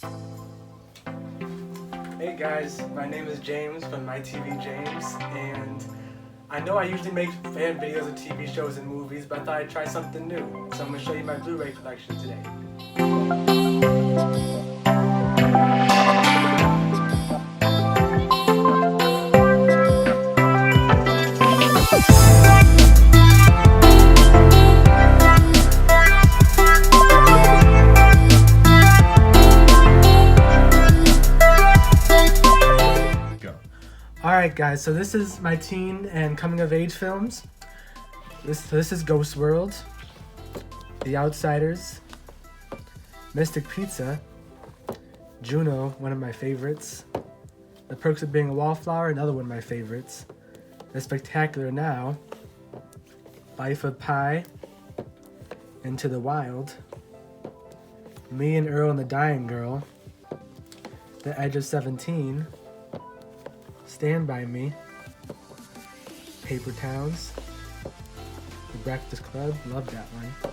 Hey guys, my name is James from My TV James, and I know I usually make fan videos of TV shows and movies, but I thought I'd try something new. So I'm going to show you my Blu-ray collection today. Alright guys, so this is my teen and coming of age films. This is Ghost World, The Outsiders, Mystic Pizza, Juno, one of my favorites, The Perks of Being a Wallflower, another one of my favorites, The Spectacular Now, Life of Pi, Into the Wild, Me and Earl and the Dying Girl, The Edge of 17, Stand By Me, Paper Towns, The Breakfast Club, love that one,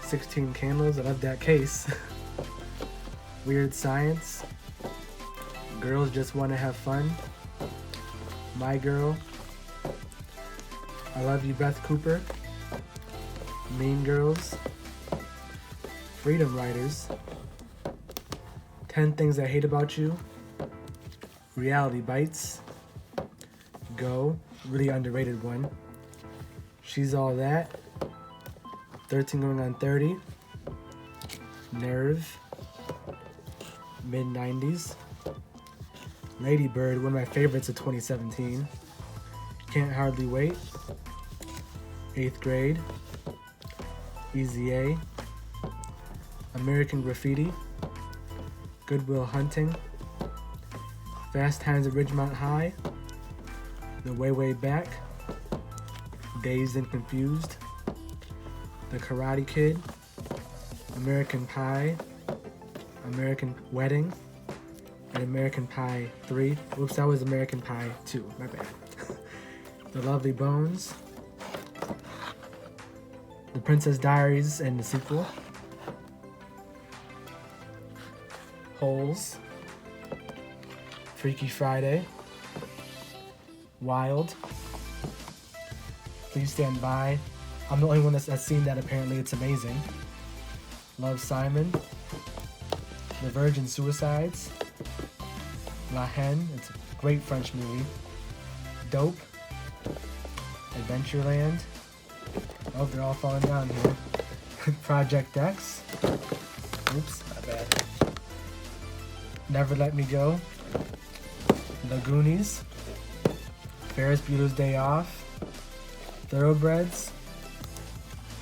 16 Candles, I love that case, Weird Science, Girls Just Want to Have Fun, My Girl, I Love You Beth Cooper, Mean Girls, Freedom Writers, 10 Things I Hate About You, Reality Bites, Go, really underrated one, She's All That, 13 Going on 30, Nerve, Mid-90s, Lady Bird, one of my favorites of 2017, Can't Hardly Wait, 8th Grade, Easy A, American Graffiti, Good Will Hunting, Fast Times at Ridgemont High, The Way Way Back, Dazed and Confused, The Karate Kid, American Pie, American Wedding, and American Pie 3. Oops, that was American Pie 2, my bad. The Lovely Bones, The Princess Diaries and the sequel, Holes, Freaky Friday, Wild, Please Stand By. I'm the only one that's seen that, apparently it's amazing. Love, Simon, The Virgin Suicides, La Haine, it's a great French movie. Dope, Adventureland, oh they're all falling down here. Project X, oops, my bad. Never Let Me Go, The Goonies, Ferris Bueller's Day Off, Thoroughbreds,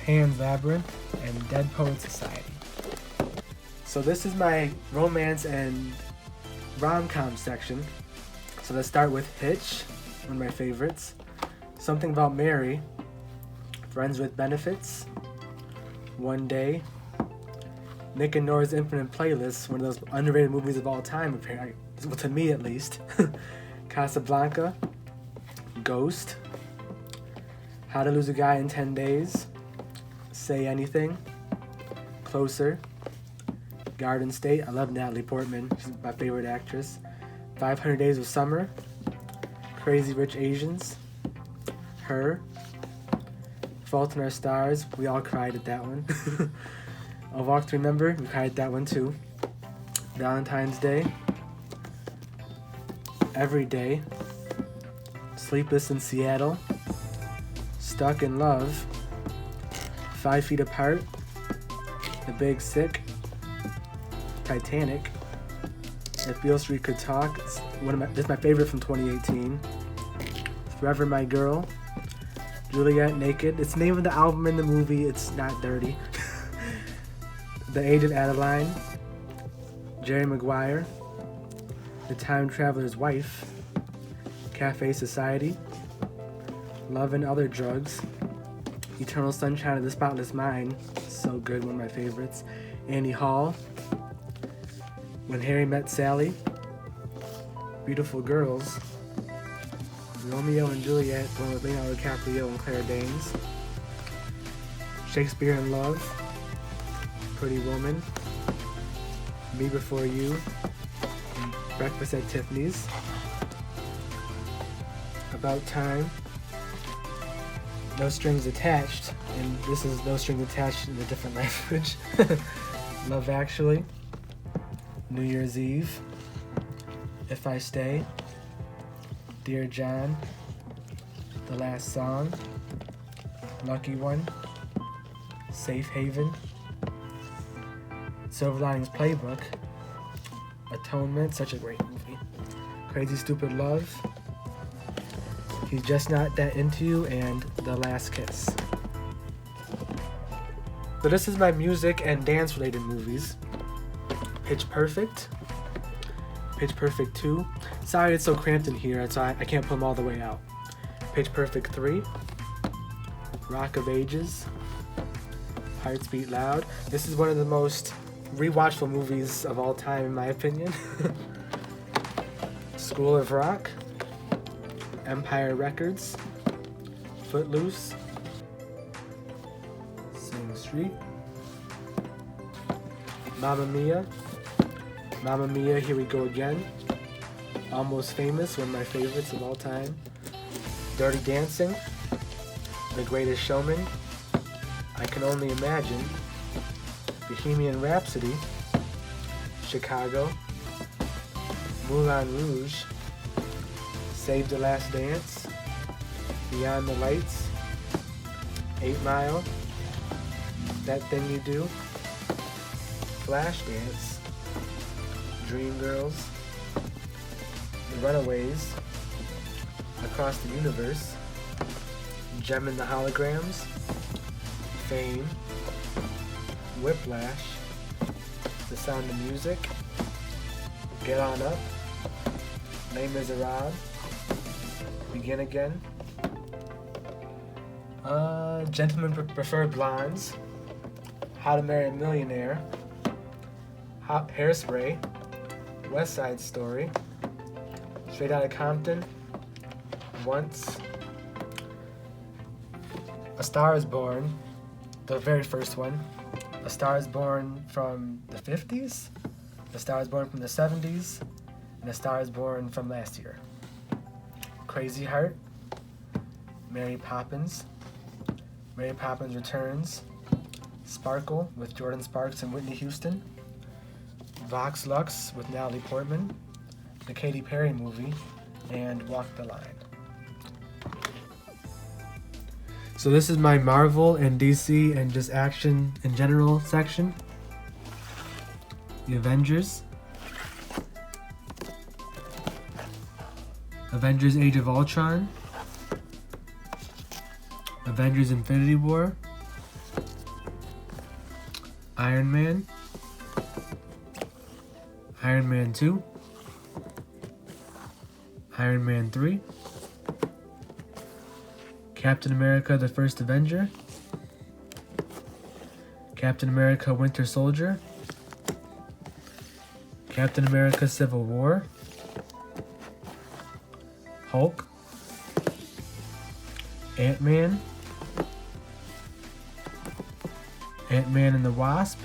Pan's Labyrinth, and Dead Poets Society. So this is my romance and rom-com section. So let's start with Hitch, one of my favorites, Something About Mary, Friends with Benefits, One Day, Nick and Nora's Infinite Playlist, one of those underrated movies of all time, apparently, well, to me at least. Casablanca, Ghost, How to Lose a Guy in 10 Days, Say Anything, Closer, Garden State, I love Natalie Portman, she's my favorite actress, 500 Days of Summer, Crazy Rich Asians, Her, Fault in Our Stars, we all cried at that one. A Walk to Remember, we cried at that one too. Valentine's Day, Every Day, Sleepless in Seattle, Stuck in Love, 5 Feet Apart, The Big Sick, Titanic, If Beale Street Could Talk, it's this is my favorite from 2018, Forever My Girl, Juliet Naked, it's the name of the album in the movie, it's not dirty. The Age of Adeline, Jerry Maguire, The Time Traveler's Wife, Cafe Society, Love and Other Drugs, Eternal Sunshine of the Spotless Mind, so good, one of my favorites, Annie Hall, When Harry Met Sally, Beautiful Girls, Romeo and Juliet, one with Leonardo DiCaprio and Claire Danes, Shakespeare in Love, Pretty Woman, Me Before You, Breakfast at Tiffany's, About Time, No Strings Attached, and this is No Strings Attached in a different language, Love Actually, New Year's Eve, If I Stay, Dear John, The Last Song, Lucky One, Safe Haven, Silver Linings Playbook, Atonement, such a great movie, Crazy Stupid Love, He's Just Not That Into You, and The Last Kiss. So this is my music and dance related movies. Pitch Perfect, Pitch Perfect 2. Sorry it's so cramped in here, so I can't put them all the way out. Pitch Perfect 3, Rock of Ages, Hearts Beat Loud. This is one of the most rewatchable movies of all time in my opinion. School of Rock, Empire Records, Footloose, Sing Street, Mamma Mia, Mamma Mia, Here We Go Again, Almost Famous, one of my favorites of all time, Dirty Dancing, The Greatest Showman, I Can Only Imagine, Bohemian Rhapsody, Chicago, Moulin Rouge, Save the Last Dance, Beyond the Lights, 8 Mile, That Thing You Do, Flashdance, Dreamgirls, The Runaways, Across the Universe, Gem and the Holograms, Fame, Whiplash, The Sound of Music, Get On Up, Les Miserables, Begin Again, Gentlemen Prefer Blondes, How to Marry a Millionaire, Hairspray, West Side Story, Straight Outta Compton, Once, A Star Is Born, the very first one, A Star Is Born from the 50s, A Star Is Born from the 70s, and A Star Is Born from last year. Crazy Heart, Mary Poppins, Mary Poppins Returns, Sparkle with Jordan Sparks and Whitney Houston, Vox Lux with Natalie Portman, the Katy Perry movie, and Walk the Line. So this is my Marvel and DC and just action in general section. The Avengers, Avengers Age of Ultron, Avengers Infinity War, Iron Man, Iron Man 2, Iron Man 3, Captain America the First Avenger, Captain America Winter Soldier, Captain America Civil War, Hulk, Ant-Man, Ant-Man and the Wasp,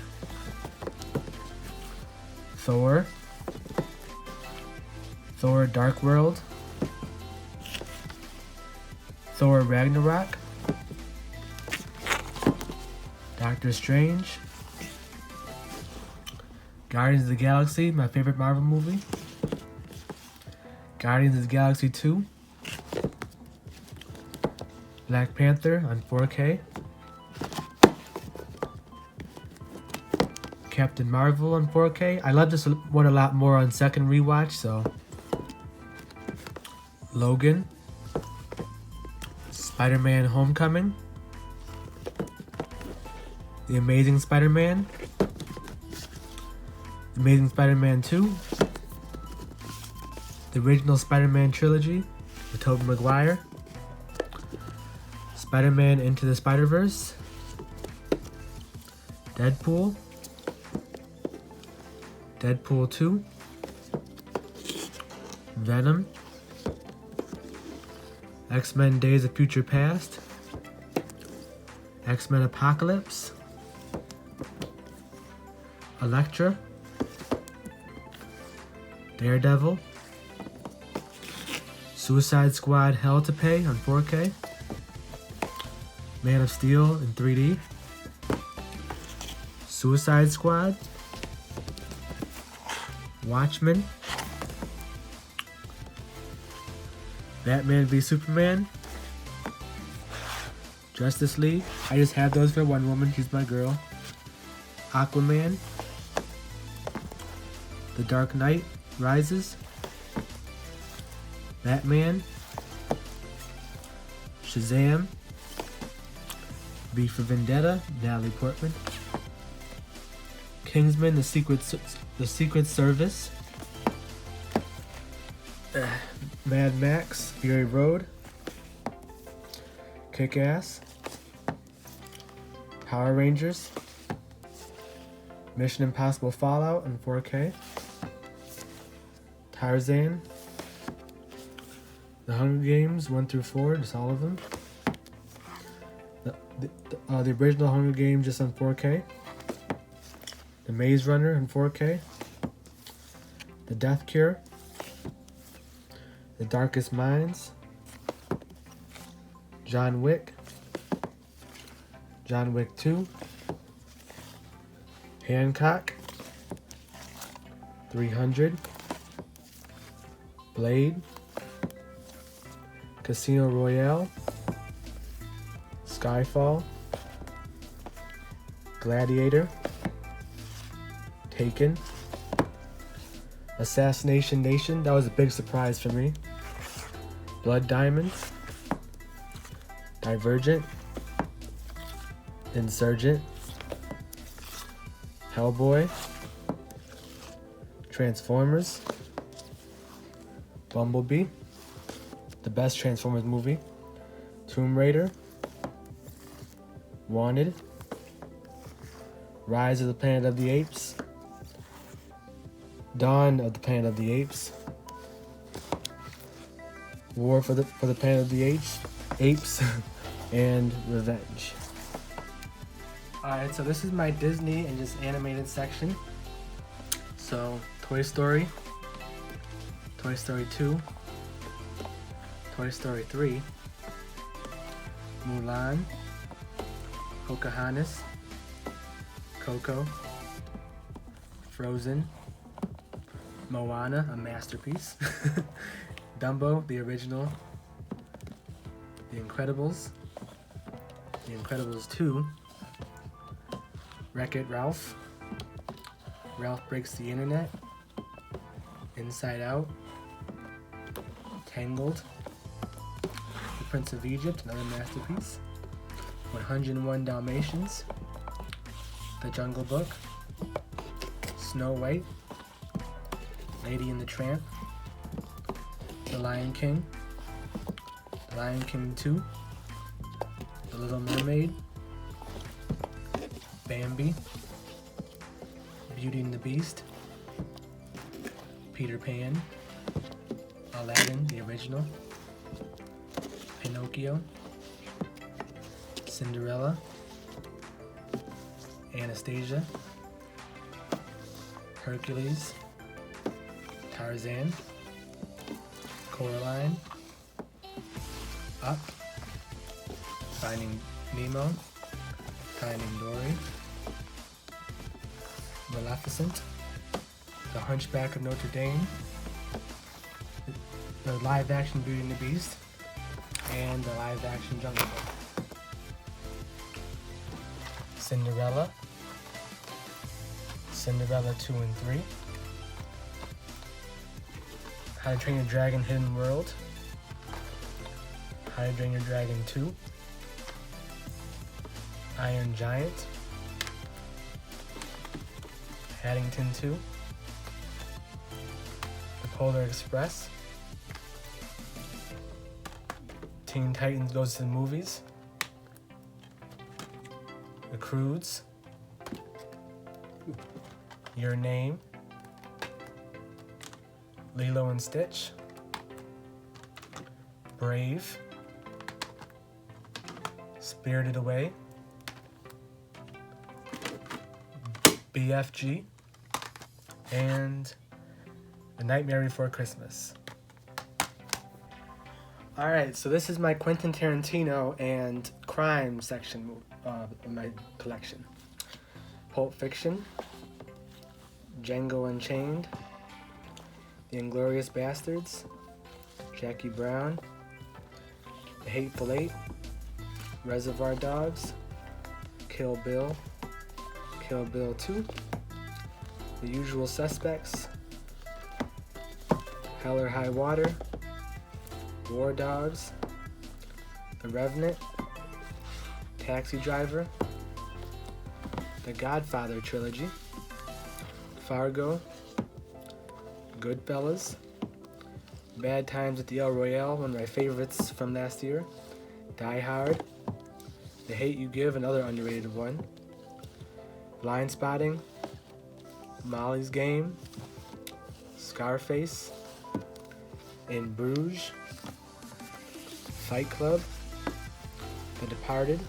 Thor, Thor Dark World, Thor Ragnarok, Doctor Strange, Guardians of the Galaxy, my favorite Marvel movie, Guardians of the Galaxy 2, Black Panther on 4K, Captain Marvel on 4K. I love this one a lot more on second rewatch, so Logan, Spider-Man Homecoming, The Amazing Spider-Man, Amazing Spider-Man 2, the original Spider-Man trilogy with Tobey Maguire, Spider-Man Into the Spider-Verse, Deadpool, Deadpool 2, Venom, X-Men Days of Future Past, X-Men Apocalypse, Elektra, Daredevil, Suicide Squad Hell to Pay on 4K, Man of Steel in 3D, Suicide Squad, Watchmen, Batman v Superman, Justice League. I just have those for one woman, she's my girl. Aquaman, The Dark Knight Rises, Batman, Shazam, V for Vendetta, Natalie Portman, Kingsman: The Secret Service, Mad Max: Fury Road, Kick-Ass, Power Rangers, Mission Impossible Fallout in 4K, Tarzan, The Hunger Games 1 through 4, just all of them. The original Hunger Games just on 4K. The Maze Runner in 4K. The Death Cure. The Darkest Minds. John Wick. John Wick 2. Hancock. 300. Blade. Casino Royale. Skyfall. Gladiator. Taken. Assassination Nation, that was a big surprise for me. Blood Diamond. Divergent. Insurgent. Hellboy. Transformers. Bumblebee. The best Transformers movie. Tomb Raider. Wanted. Rise of the Planet of the Apes. Dawn of the Planet of the Apes. War for the Planet of the Apes. And Revenge. Alright, so this is my Disney and just animated section. So, Toy Story. Toy Story 2. Toy Story 3. Mulan. Pocahontas. Coco. Frozen. Moana, a masterpiece. Dumbo, the original. The Incredibles. The Incredibles 2. Wreck-It Ralph. Ralph Breaks the Internet. Inside Out. Tangled. The Prince of Egypt, another masterpiece. 101 Dalmatians. The Jungle Book. Snow White. Lady and the Tramp. The Lion King. The Lion King 2. The Little Mermaid. Bambi. Beauty and the Beast. Peter Pan. Aladdin, the original. Pinocchio. Cinderella. Anastasia. Hercules. Tarzan. Coraline. Up. Finding Nemo. Finding Dory. Maleficent. The Hunchback of Notre Dame. The live-action Beauty and the Beast. And the live-action Jungle Book. Cinderella. Cinderella 2 and 3. How to Train Your Dragon Hidden World. How to Train Your Dragon 2. Iron Giant. Paddington 2. The Polar Express. Teen Titans Goes to the Movies. The Croods. Your Name. Lilo and Stitch. Brave. Spirited Away. BFG. And A Nightmare Before Christmas. Alright, so this is my Quentin Tarantino and crime section of my collection. Pulp Fiction, Django Unchained, The Inglourious Bastards, Jackie Brown, The Hateful Eight, Reservoir Dogs, Kill Bill, Kill Bill 2, The Usual Suspects, Hell or High Water, War Dogs, The Revenant, Taxi Driver, The Godfather Trilogy, Fargo, Goodfellas, Bad Times at the El Royale, one of my favorites from last year, Die Hard, The Hate U Give, another underrated one, Blind Spotting, Molly's Game, Scarface, In Bruges, Fight Club, The Departed,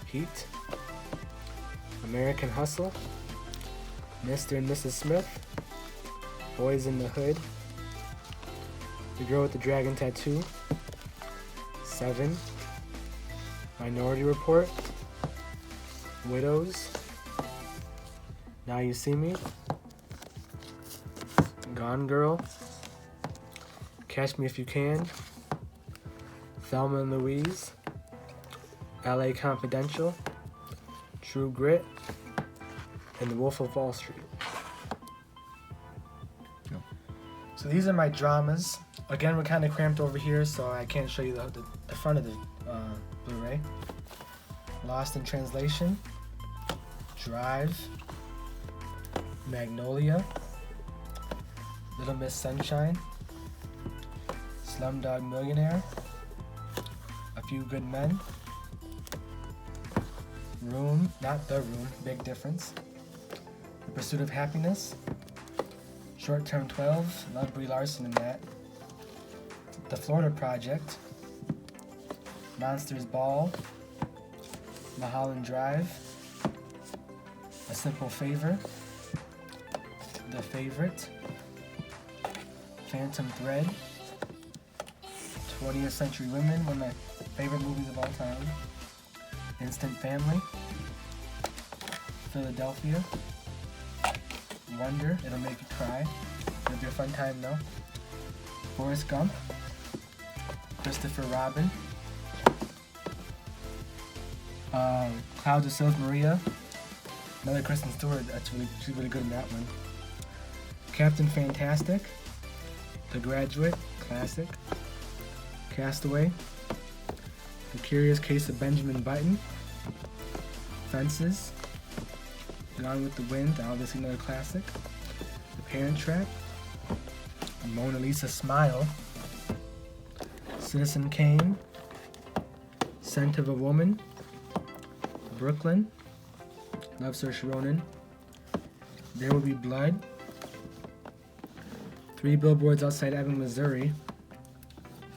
Heat, American Hustle, Mr. and Mrs. Smith, Boys in the Hood, The Girl with the Dragon Tattoo, Seven, Minority Report, Widows, Now You See Me, Gone Girl, Catch Me If You Can, Thelma and Louise, LA Confidential, True Grit, and The Wolf of Wall Street. So these are my dramas. Again, we're kind of cramped over here, so I can't show you the front of the Blu-ray. Lost in Translation, Drive, Magnolia, Little Miss Sunshine, Slumdog Millionaire, A Few Good Men, Room, not The Room, big difference, The Pursuit of Happiness, Short Term 12, love Brie Larson in that, The Florida Project, Monsters Ball, Mulholland Drive, A Simple Favor, The Favorite, Phantom Thread, 20th Century Women, one of my favorite movies of all time, Instant Family, Philadelphia, Wonder, It'll Make You Cry, it'll be a fun time though, Forrest Gump, Christopher Robin, Clouds of Sils Maria, another Kristen Stewart, she's really good in that one, Captain Fantastic, The Graduate, classic, Castaway, The Curious Case of Benjamin Button, Fences, Gone with the Wind, obviously another classic, The Parent Trap, Mona Lisa Smile, Citizen Kane, Scent of a Woman, Brooklyn, Love Saoirse Ronan, There Will Be Blood, 3 Billboards Outside Ebbing, Missouri,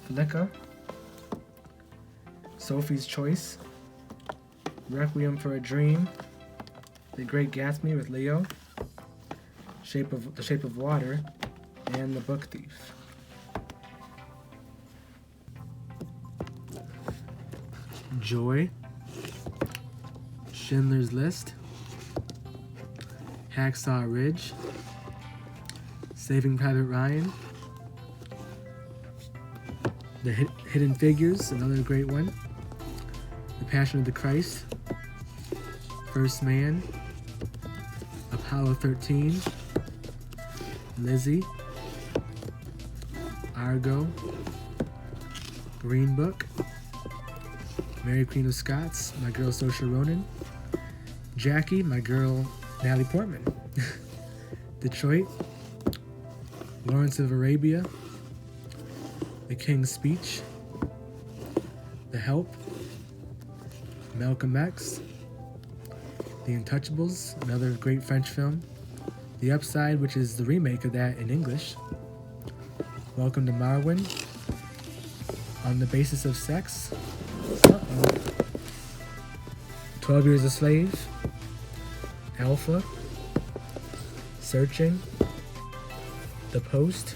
Flicka, Sophie's Choice, Requiem for a Dream, The Great Gatsby with Leo, The Shape of Water, and The Book Thief. Joy, Schindler's List, Hacksaw Ridge, Saving Private Ryan, The Hidden Figures, another great one, The Passion of the Christ, First Man, Apollo 13, Lizzie, Argo, Green Book, Mary Queen of Scots, my girl Saoirse Ronan, Jackie, my girl Natalie Portman, Detroit, Lawrence of Arabia, The King's Speech, The Help, Malcolm X, The Untouchables, another great French film, The Upside, which is the remake of that in English, Welcome to Marwen, On the Basis of Sex, 12 Years a Slave, Alpha, Searching, The Post,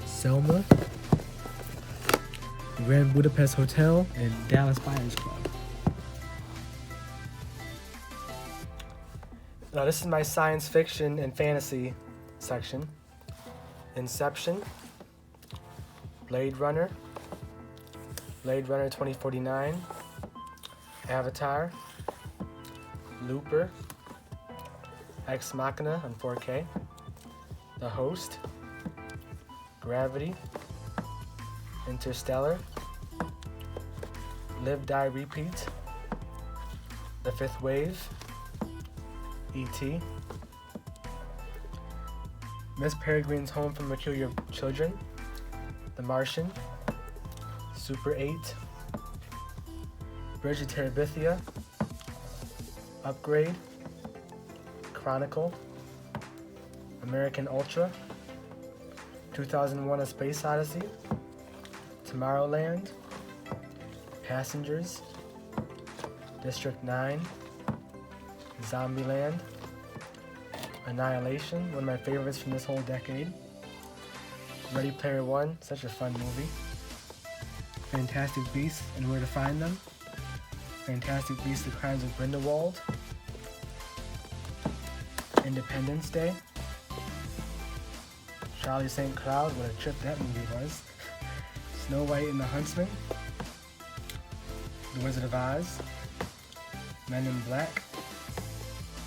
Selma, Grand Budapest Hotel, and Dallas Buyers Club. Now this is my science fiction and fantasy section. Inception, Blade Runner 2049, Avatar, Looper, Ex Machina on 4K, The Host, Gravity, Interstellar, Live, Die, Repeat, The Fifth Wave, E.T., Miss Peregrine's Home for Peculiar Children, The Martian, Super 8, Bridge of Terabithia, Upgrade, Chronicle, American Ultra, 2001: A Space Odyssey, Tomorrowland, Passengers, District 9, Zombieland, Annihilation, one of my favorites from this whole decade, Ready Player One, such a fun movie, Fantastic Beasts and Where to Find Them, Fantastic Beasts: The Crimes of Grindelwald, Independence Day, Charlie St. Cloud, what a trip that movie was, Snow White and the Huntsman, The Wizard of Oz, Men in Black,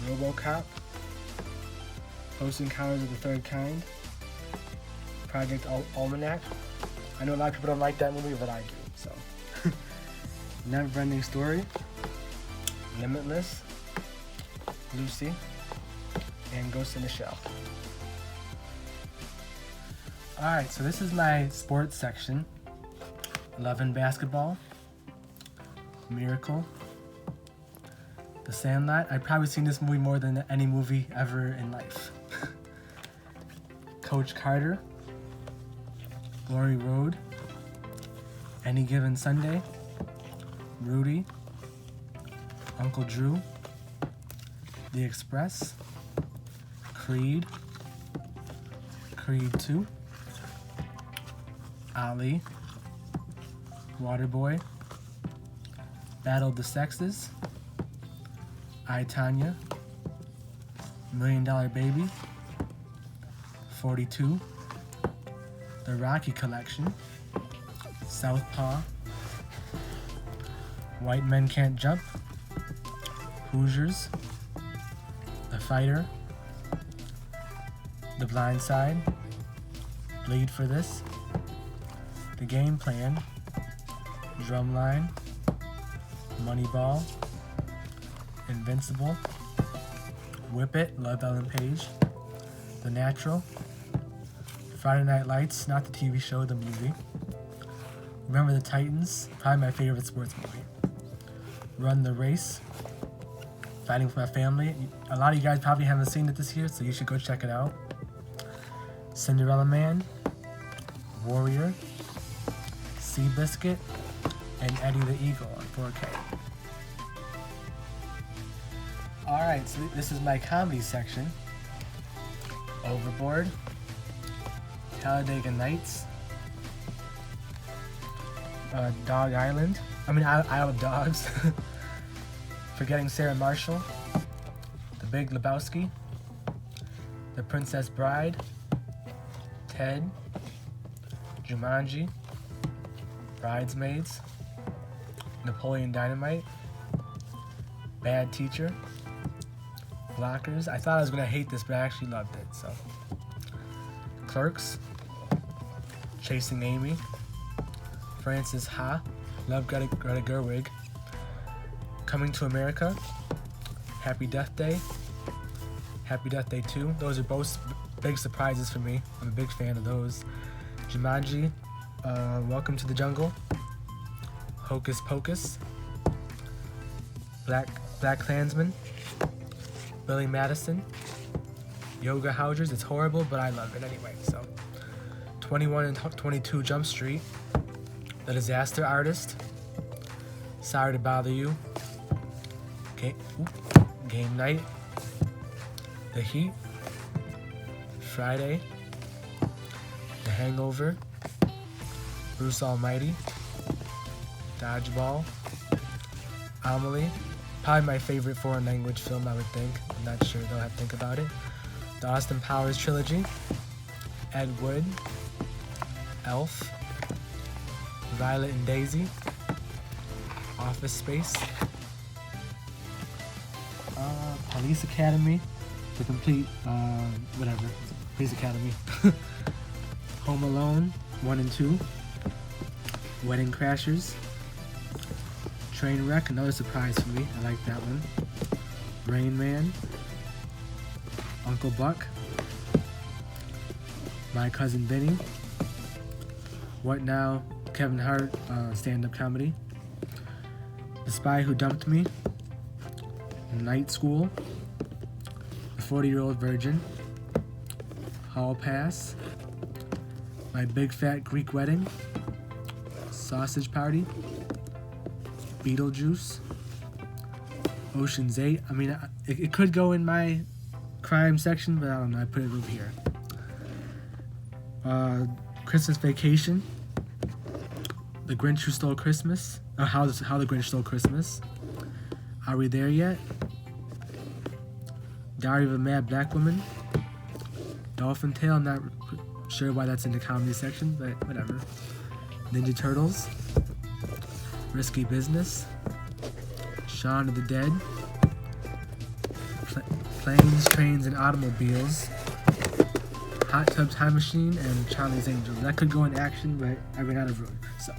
RoboCop, Close Encounters of the Third Kind, Project Almanac. I know a lot of people don't like that movie, but I do, so. Never-Ending Story, Limitless, Lucy, and Ghost in the Shell. Alright, so this is my sports section. Love and Basketball, Miracle, The Sandlot. I've probably seen this movie more than any movie ever in life. Coach Carter, Glory Road, Any Given Sunday, Rudy, Uncle Drew, The Express, Creed, Creed 2, Ali, Waterboy, Battle of the Sexes, I, Tonya, $1 Million Baby, 42, The Rocky Collection, Southpaw, White Men Can't Jump, Hoosiers, The Fighter, The Blind Side, Bleed for This, The Game Plan, Drumline, Moneyball, Invincible, Whip It, love Ellen Page, The Natural, Friday Night Lights, not the TV show, the movie, Remember the Titans, probably my favorite sports movie, Run the Race, Fighting for My Family. A lot of you guys probably haven't seen it this year, so you should go check it out. Cinderella Man, Warrior, Seabiscuit, and Eddie the Eagle on 4K. Alright, so this is my comedy section. Overboard, Talladega Nights, Dog Island, Isle of Dogs, Forgetting Sarah Marshall, The Big Lebowski, The Princess Bride, Ted, Jumanji, Bridesmaids, Napoleon Dynamite, Bad Teacher, Blockers. I thought I was going to hate this, but I actually loved it, so. Clerks, Chasing Amy, Frances Ha, love Greta Gerwig, Coming to America, Happy Death Day, Happy Death Day 2. Those are both big surprises for me. I'm a big fan of those. Jumanji, Welcome to the Jungle, Hocus Pocus, Black Klansman, Billy Madison, Yoga Housers. It's horrible, but I love it anyway. So, 21 and 22 Jump Street, The Disaster Artist, Sorry to Bother You, Game Night, The Heat, Friday, The Hangover, Bruce Almighty, Dodgeball, Amelie, probably my favorite foreign language film, I would think. I'm not sure though, I have to think about it. The Austin Powers trilogy, Ed Wood, Elf, Violet and Daisy, Office Space, Police Academy, the complete, whatever, Police Academy, Home Alone 1 and 2, Wedding Crashers, Trainwreck, another surprise for me, I like that one, Rain Man, Uncle Buck, My Cousin Vinny, What Now, Kevin Hart, stand-up comedy, The Spy Who Dumped Me, Night School, The 40-Year-Old Virgin, Hall Pass, My Big Fat Greek Wedding, Sausage Party, Beetlejuice, Ocean's 8. I mean, it could go in my crime section, but I don't know, I put it over here. Christmas Vacation, The Grinch Who Stole Christmas, or How the Grinch Stole Christmas, Are We There Yet? Diary of a Mad Black Woman, Dolphin Tale, I'm not sure why that's in the comedy section, but whatever. Ninja Turtles, Risky Business, Shaun of the Dead, Planes, Trains, and Automobiles, Hot Tub Time Machine, and Charlie's Angels. That could go in action, but I ran out of room, so.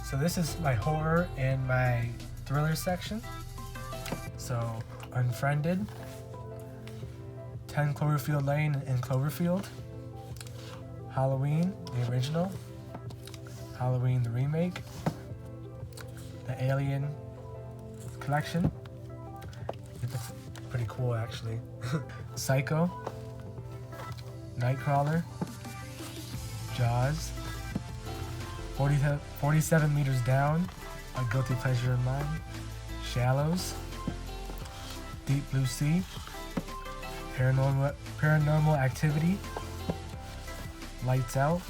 So this is my horror and my thriller section. So, Unfriended, 10 Cloverfield Lane in Cloverfield, Halloween, the original, Halloween, the remake, the Alien collection, it's pretty cool actually, Psycho, Nightcrawler, Jaws, 47 Meters Down, a guilty pleasure of mine, Shallows, Deep Blue Sea, Paranormal Activity, Lights Out,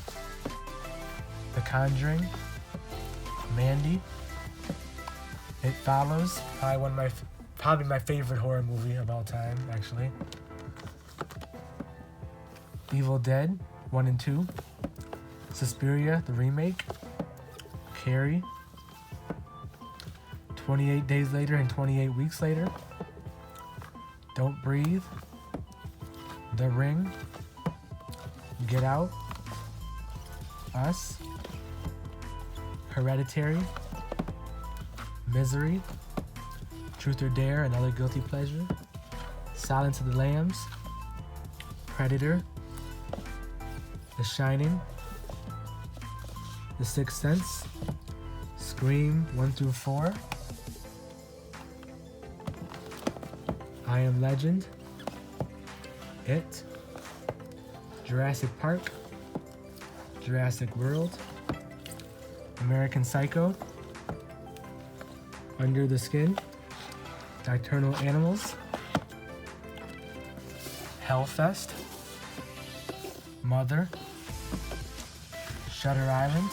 The Conjuring, Mandy, It Follows, probably my favorite horror movie of all time, actually. Evil Dead 1 and 2, Suspiria, the remake, Carrie, 28 Days Later and 28 Weeks Later, Don't Breathe, The Ring, Get Out, Us, Hereditary, Misery, Truth or Dare, another guilty pleasure, Silence of the Lambs, Predator, The Shining, The Sixth Sense, Scream 1 through 4, I Am Legend, It, Jurassic Park, Jurassic World, American Psycho, Under the Skin, Nocturnal Animals, Hellfest, Mother, Shutter Island,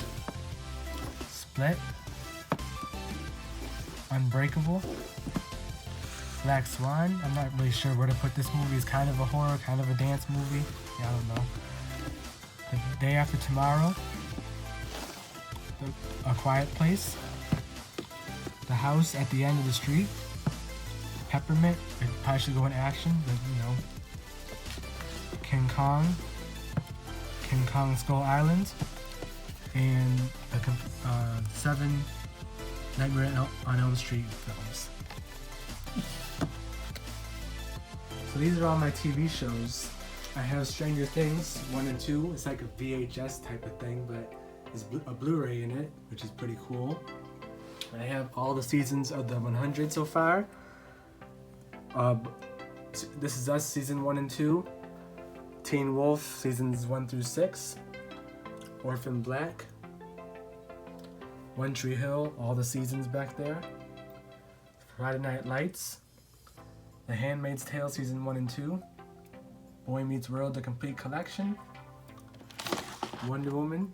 Split, Unbreakable, Black Swan. I'm not really sure where to put this movie. It's kind of a horror, kind of a dance movie. Yeah, I don't know. The Day After Tomorrow, A Quiet Place, The House at the End of the Street, Peppermint, it probably should go in action, but you know. King Kong Skull Island, and the 7 Nightmare on Elm Street films. So these are all my TV shows. I have Stranger Things 1 and 2. It's like a VHS type of thing, but there's a Blu-ray in it, which is pretty cool. I have all the seasons of the 100 so far. This Is Us season 1 and 2. Teen Wolf seasons 1 through 6. Orphan Black. One Tree Hill, all the seasons back there. Friday Night Lights. The Handmaid's Tale season 1 and 2. Boy Meets World, the complete collection. Wonder Woman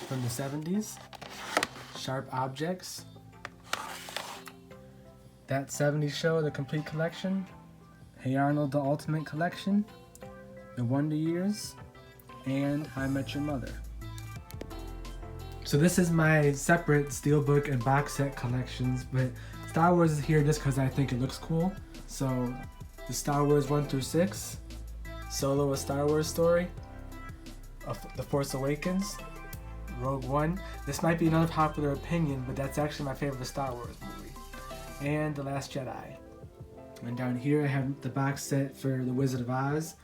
from the 70s. Sharp Objects. That 70s Show, the complete collection. Hey Arnold, the Ultimate Collection. The Wonder Years. And How I Met Your Mother. So this is my separate Steelbook and box set collections, but Star Wars is here just because I think it looks cool. So the Star Wars 1 through 6, Solo: A Star Wars Story, The Force Awakens, Rogue One. This might be an unpopular opinion, but that's actually my favorite Star Wars movie. And The Last Jedi. And down here I have the box set for The Wizard of Oz.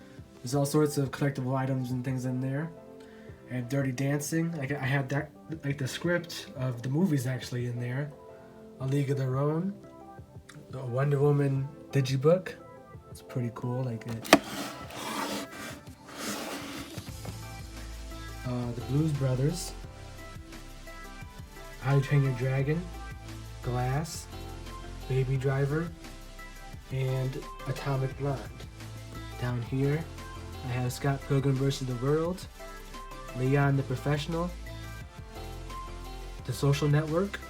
There's all sorts of collectible items and things in there. I have Dirty Dancing. I have that, like the script of the movies actually in there. A League of Their Own. The Wonder Woman digibook. It's pretty cool, like it. The Blues Brothers. How to Train Your Dragon. Glass. Baby Driver. And Atomic Blonde. Down here, I have Scott Pilgrim vs. the World. Leon the Professional, The Social Network,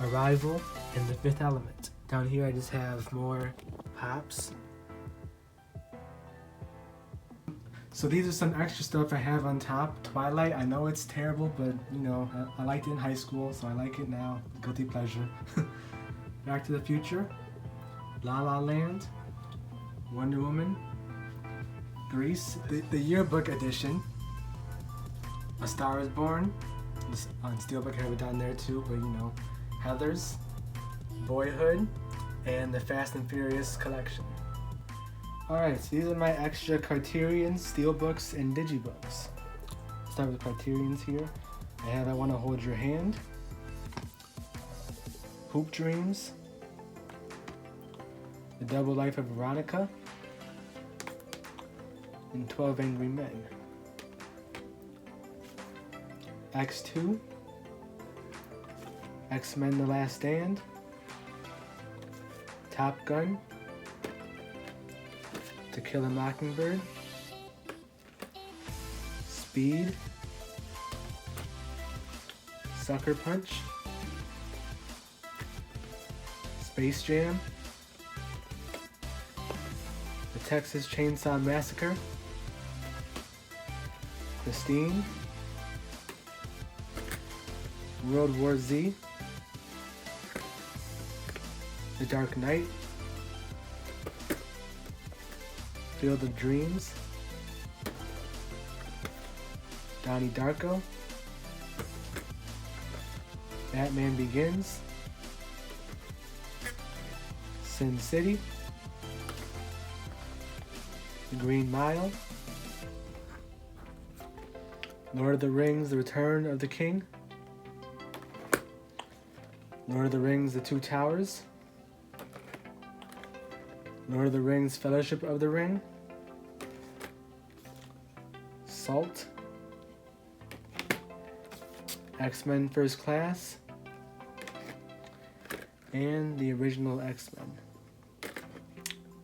Arrival, and The Fifth Element. Down here I just have more pops. So these are some extra stuff I have on top. Twilight, I know it's terrible, but you know, I liked it in high school, so I like it now. Guilty pleasure. Back to the Future, La La Land, Wonder Woman, Grease, the yearbook edition. A Star Is Born, on Steelbook I have it down there too, but you know, Heathers, Boyhood, and the Fast and Furious collection. Alright, so these are my extra Criterions, Steelbooks, and Digibooks. Start with Criterions here. I have I Want to Hold Your Hand, Hoop Dreams, The Double Life of Veronica, and 12 Angry Men. X2, X-Men The Last Stand, Top Gun, To Kill a Mockingbird, Speed, Sucker Punch, Space Jam, The Texas Chainsaw Massacre, Christine, World War Z, The Dark Knight, Field of Dreams, Donnie Darko, Batman Begins, Sin City, The Green Mile, Lord of the Rings: The Return of the King, Lord of the Rings: The Two Towers, Lord of the Rings: Fellowship of the Ring, Salt, X-Men First Class, and the original X-Men.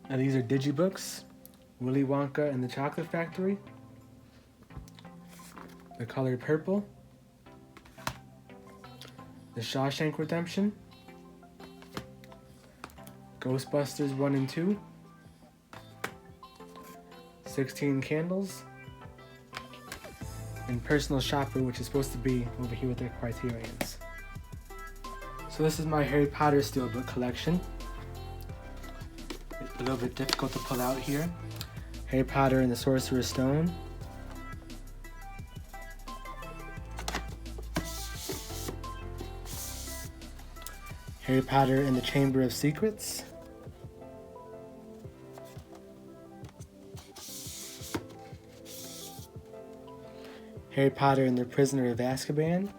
Now these are digibooks. Willy Wonka and the Chocolate Factory, The Color Purple, The Shawshank Redemption, Ghostbusters 1 and 2, 16 Candles, and Personal Shopper, which is supposed to be over here with their Criterions. So this is my Harry Potter Steelbook collection. A little bit difficult to pull out here. Harry Potter and the Sorcerer's Stone, Harry Potter and the Chamber of Secrets, Harry Potter and the Prisoner of Azkaban,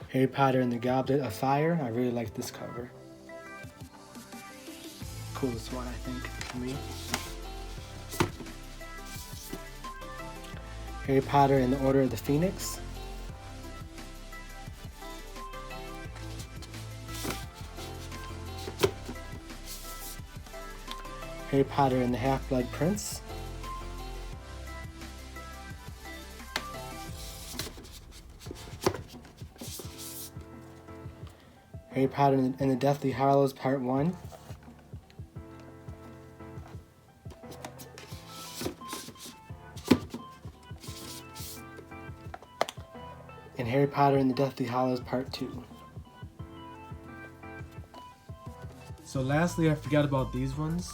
Harry Potter and the Goblet of Fire. I really like this cover. Coolest one, I think, for me. Harry Potter and the Order of the Phoenix, Harry Potter and the Half-Blood Prince, Harry Potter and the Deathly Hallows Part 1, and Harry Potter and the Deathly Hallows Part 2. So lastly, I forgot about these ones.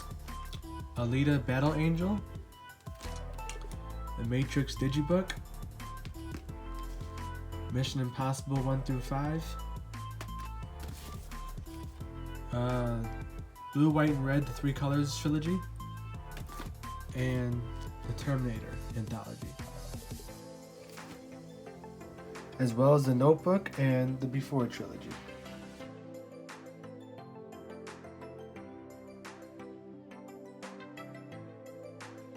Alita Battle Angel, The Matrix Digibook, Mission Impossible 1 through 5, Blue, White, and Red, the Three Colors trilogy, and the Terminator anthology, as well as the Notebook and the Before trilogy.